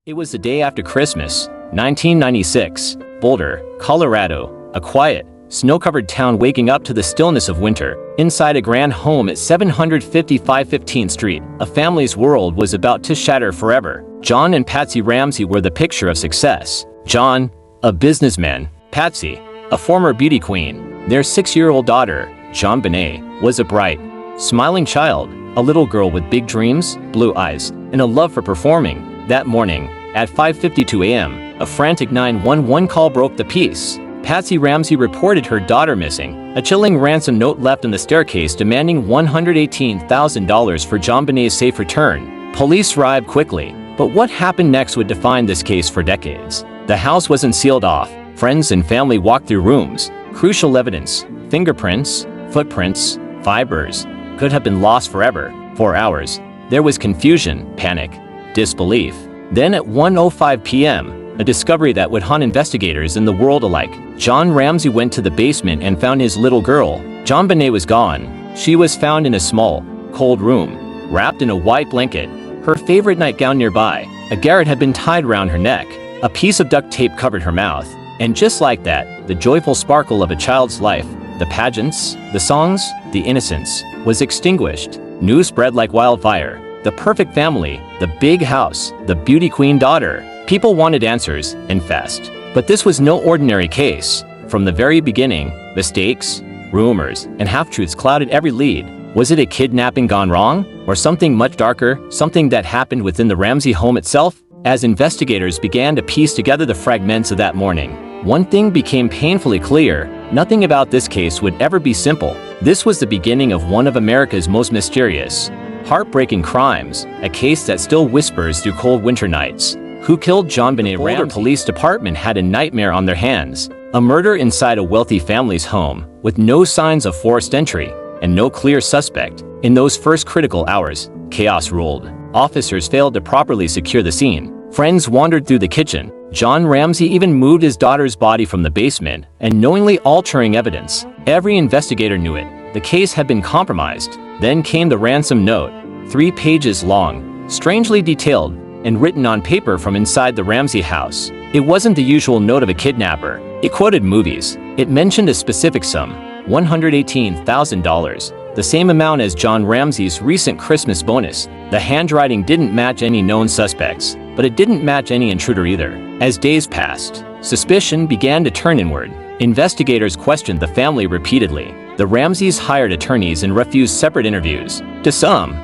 It was the day after Christmas, 1996, Boulder, Colorado, a quiet, snow-covered town waking up to the stillness of winter. Inside a grand home at 755 15th Street, a family's world was about to shatter forever. John and Patsy Ramsey were the picture of success. John, a businessman; Patsy, a former beauty queen. Their 6-year-old daughter, JonBenét, was a bright, smiling child, a little girl with big dreams, blue eyes, and a love for performing. That morning, at 5:52 a.m., a frantic 911 call broke the peace. Patsy Ramsey reported her daughter missing. A chilling ransom note left on the staircase demanding $118,000 for JonBenét's safe return. Police arrived quickly, but what happened next would define this case for decades. The house wasn't sealed off. Friends and family walked through rooms. Crucial evidence, fingerprints, footprints, fibers, could have been lost forever. For hours, there was confusion, panic, disbelief. Then at 1:05 p.m., a discovery that would haunt investigators and the world alike. John Ramsey went to the basement and found his little girl. JonBenét was gone. She was found in a small, cold room, wrapped in a white blanket, her favorite nightgown nearby. A garrote had been tied around her neck. A piece of duct tape covered her mouth. And just like that, the joyful sparkle of a child's life, the pageants, the songs, the innocence, was extinguished. News spread like wildfire. The perfect family, the big house, the beauty queen daughter. People wanted answers, and fast. But this was no ordinary case. From the very beginning, mistakes, rumors, and half-truths clouded every lead. Was it a kidnapping gone wrong? Or something much darker, something that happened within the Ramsey home itself? As investigators began to piece together the fragments of that morning, one thing became painfully clear: nothing about this case would ever be simple. This was the beginning of one of America's most mysterious, heartbreaking crimes, a case that still whispers through cold winter nights. Who killed JonBenét Ramsey? Boulder Police Department had a nightmare on their hands. A murder inside a wealthy family's home, with no signs of forced entry, and no clear suspect. In those first critical hours, chaos ruled. Officers failed to properly secure the scene. Friends wandered through the kitchen. John Ramsey even moved his daughter's body from the basement, and knowingly altering evidence. Every investigator knew it. The case had been compromised. Then came the ransom note, 3 pages long, strangely detailed, and written on paper from inside the Ramsey house. It wasn't the usual note of a kidnapper. It quoted movies. It mentioned a specific sum, $118,000, the same amount as John Ramsey's recent Christmas bonus. The handwriting didn't match any known suspects, but it didn't match any intruder either. As days passed, suspicion began to turn inward. Investigators questioned the family repeatedly. The Ramseys hired attorneys and refused separate interviews. To some,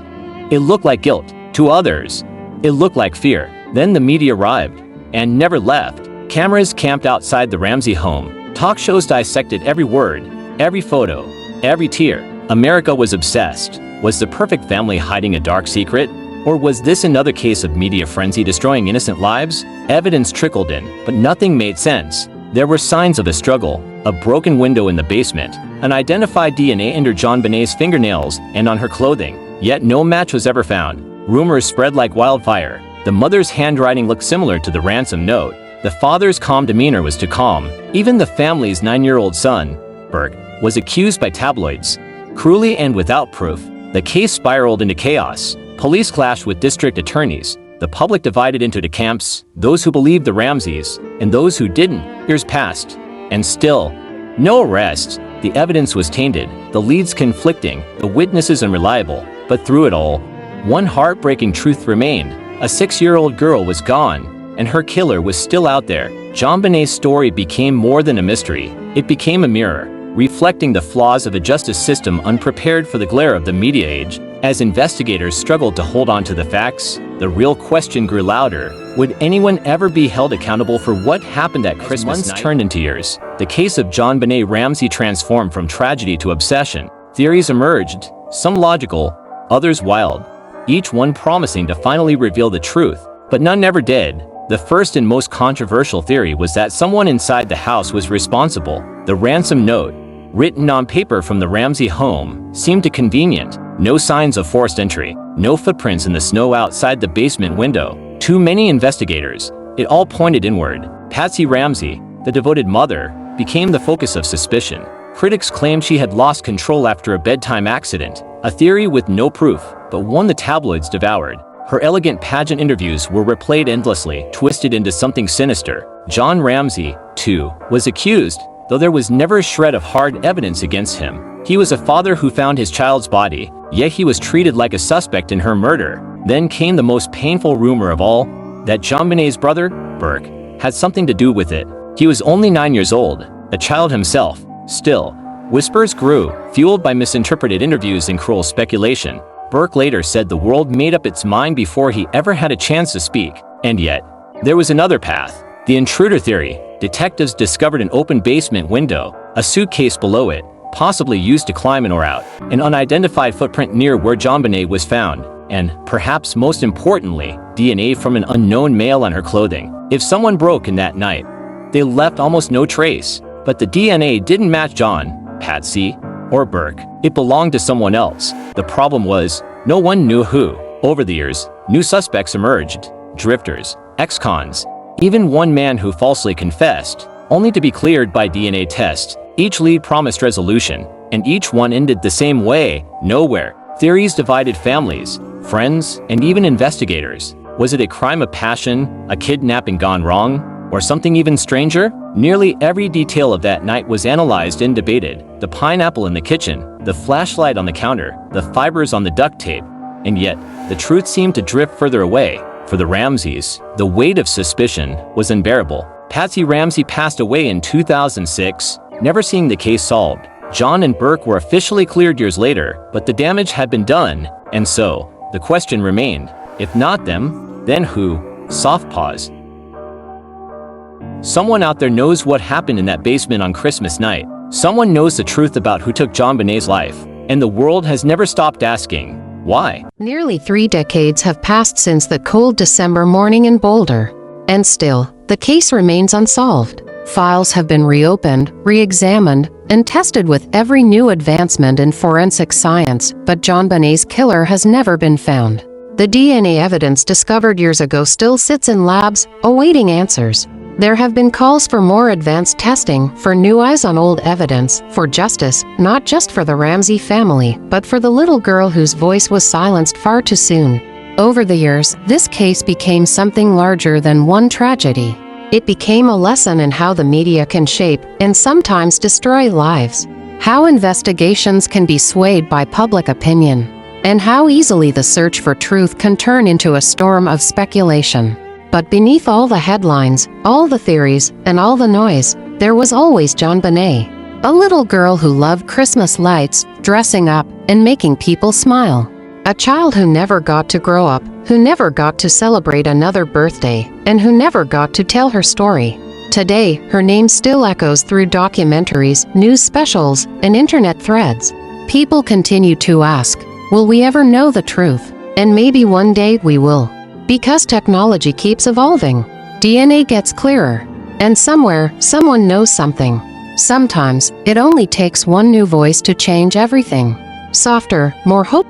it looked like guilt. To others, it looked like fear. Then the media arrived, and never left. Cameras camped outside the Ramsey home. Talk shows dissected every word, every photo, every tear. America was obsessed. Was the perfect family hiding a dark secret? Or was this another case of media frenzy destroying innocent lives? Evidence trickled in, but nothing made sense. There were signs of a struggle, a broken window in the basement, unidentified DNA under JonBenét's fingernails and on her clothing. Yet no match was ever found. Rumors spread like wildfire. The mother's handwriting looked similar to the ransom note. The father's calm demeanor was too calm. Even the family's 9-year-old son, Berg, was accused by tabloids. Cruelly and without proof, the case spiraled into chaos. Police clashed with district attorneys. The public divided into two camps, those who believed the Ramseys, and those who didn't. Years passed, and still, no arrests. The evidence was tainted, the leads conflicting, the witnesses unreliable. But through it all, one heartbreaking truth remained. A 6-year-old girl was gone, and her killer was still out there. JonBenét's story became more than a mystery. It became a mirror, reflecting the flaws of a justice system unprepared for the glare of the media age. As investigators struggled to hold on to the facts, the real question grew louder. Would anyone ever be held accountable for what happened that Christmas night? Months turned into years. The case of JonBenét Ramsey transformed from tragedy to obsession. Theories emerged, some logical, others wild, each one promising to finally reveal the truth. But none ever did. The first and most controversial theory was that someone inside the house was responsible. The ransom note, written on paper from the Ramsey home, seemed convenient. No signs of forced entry, no footprints in the snow outside the basement window. Too many investigators. It all pointed inward. Patsy Ramsey, the devoted mother, became the focus of suspicion. Critics claimed she had lost control after a bedtime accident, a theory with no proof, but one the tabloids devoured. Her elegant pageant interviews were replayed endlessly, twisted into something sinister. John Ramsey, too, was accused, though there was never a shred of hard evidence against him. He was a father who found his child's body, yet he was treated like a suspect in her murder. Then came the most painful rumor of all, that JonBenét's brother, Burke, had something to do with it. He was only 9 years old, a child himself. Still, whispers grew, fueled by misinterpreted interviews and cruel speculation. Burke later said the world made up its mind before he ever had a chance to speak. And yet, there was another path. The intruder theory. Detectives discovered an open basement window, a suitcase below it, possibly used to climb in or out, an unidentified footprint near where JonBenét was found, and, perhaps most importantly, DNA from an unknown male on her clothing. If someone broke in that night, they left almost no trace. But the DNA didn't match John, Patsy, or Burke. It belonged to someone else. The problem was, no one knew who. Over the years, new suspects emerged. Drifters, ex-cons, even one man who falsely confessed, only to be cleared by DNA tests. Each lead promised resolution, and each one ended the same way, nowhere. Theories divided families, friends, and even investigators. Was it a crime of passion, a kidnapping gone wrong, or something even stranger? Nearly every detail of that night was analyzed and debated. The pineapple in the kitchen, the flashlight on the counter, the fibers on the duct tape. And yet, the truth seemed to drift further away. For the Ramseys, the weight of suspicion was unbearable. Patsy Ramsey passed away in 2006, never seeing the case solved. John and Burke were officially cleared years later, but the damage had been done, and so, the question remained, if not them, then who? Soft pause. Someone out there knows what happened in that basement on Christmas night. Someone knows the truth about who took JonBenét's life, and the world has never stopped asking, why? Nearly 3 decades have passed since the cold December morning in Boulder, and still, the case remains unsolved. Files have been reopened, re-examined, and tested with every new advancement in forensic science, but JonBenét's killer has never been found. The DNA evidence discovered years ago still sits in labs, awaiting answers. There have been calls for more advanced testing, for new eyes on old evidence, for justice, not just for the Ramsey family, but for the little girl whose voice was silenced far too soon. Over the years, this case became something larger than one tragedy. It became a lesson in how the media can shape, and sometimes destroy lives. How investigations can be swayed by public opinion. And how easily the search for truth can turn into a storm of speculation. But beneath all the headlines, all the theories, and all the noise, there was always JonBenét. A little girl who loved Christmas lights, dressing up, and making people smile. A child who never got to grow up, who never got to celebrate another birthday, and who never got to tell her story. Today, her name still echoes through documentaries, news specials, and internet threads. People continue to ask, will we ever know the truth? And maybe one day we will. Because technology keeps evolving, DNA gets clearer, and somewhere, someone knows something. Sometimes, it only takes one new voice to change everything. Softer, more hope.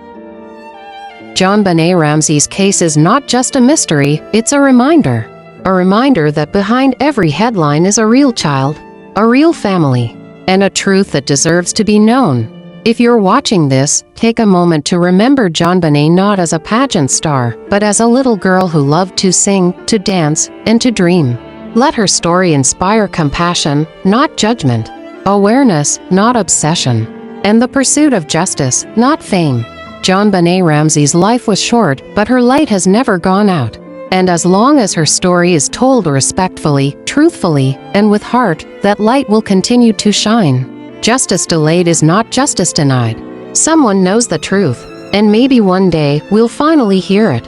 JonBenét Ramsey's case is not just a mystery, it's a reminder. A reminder that behind every headline is a real child, a real family, and a truth that deserves to be known. If you're watching this, take a moment to remember JonBenét not as a pageant star, but as a little girl who loved to sing, to dance, and to dream. Let her story inspire compassion, not judgment, awareness, not obsession, and the pursuit of justice, not fame. JonBenét Ramsey's life was short, but her light has never gone out. And as long as her story is told respectfully, truthfully, and with heart, that light will continue to shine. Justice delayed is not justice denied. Someone knows the truth, and maybe one day we'll finally hear it.